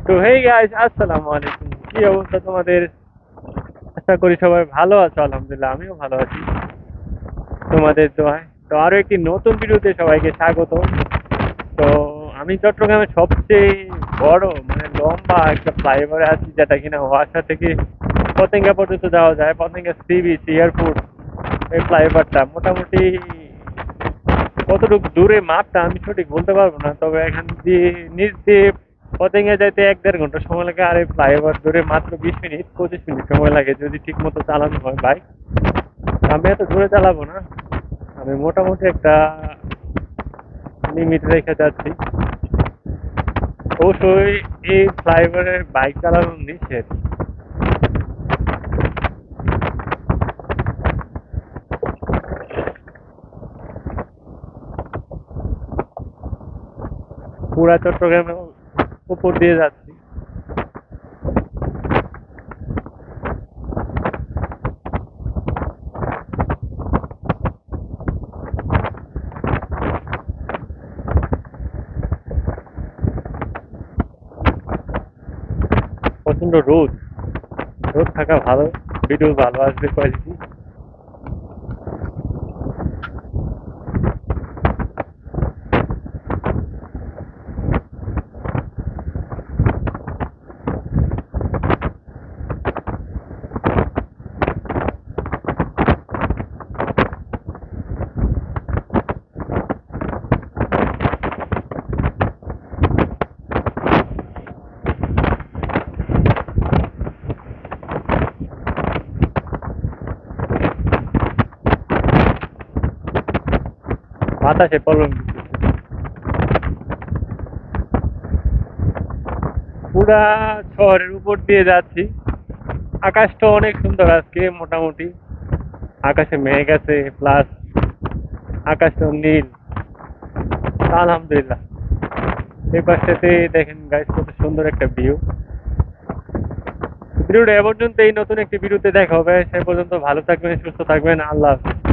তো hey guys, আসসালামু আলাইকুম। কি অবস্থা তোমাদের? আশা করি সবাই ভালো আছো। আলহামদুলিল্লাহ, আমিও ভালো আছি তোমাদের দোয়ায়। তো আরো একটি নতুন ভিডিওতে সবাইকে স্বাগত। তো আমি চট্টগ্রামের সবচেয়ে বড় লম্বা একটা ফ্লাইওভারে আছি, যেটা কিনা ওয়াসা থেকে পতেঙ্গা পর্যন্ত যাওয়া যায়। পতেঙ্গা সি বিচ এয়ারপোর্ট, এই ফ্লাইওভারটা মোটামুটি কতটুকু দূরে মাপটা আমি সঠিক বলতে পারবো না, তবে এখান দিয়ে নিচ দিয়ে পতেঙ্গা যাইতে 1-1.5 ঘন্টা সময় লাগে। আর এই ফ্লাইওভার ধরে মাত্র 20 মিনিট 25 মিনিট সময় লাগে যদি ঠিক মতো চালানো হয় বাইক। আমি এত দূরে চালাবো না, আমি মোটামুটি একটা লিমিট রেখে যাচ্ছি। অবশ্যই এই ফ্লাইওভারে বাইক চালানো নিষেধ। পুরা চট্টগ্রামের উপর দিয়ে যাচ্ছি। প্রচন্ড রোদ, রোদ থাকা ভালো, ভিডিও ভালো আসবে কোয়ালিটি। বাতাসে পলম দিচ্ছে। পুরা শহরের উপর দিয়ে যাচ্ছি। আকাশটা অনেক সুন্দর আজকে মোটামুটি। আকাশে মেঘ আছে, প্লাস আকাশটা নীল। আলহামদুলিল্লাহ। এই পাশটাতে দেখেন গাইস, কত সুন্দর একটা ভিউ। ভিডিওটা এ পর্যন্ত, এই নতুন একটি ভিডিওতে দেখা হবে। সে পর্যন্ত ভালো থাকবেন, সুস্থ থাকবেন। আল্লাহ হাফেজ।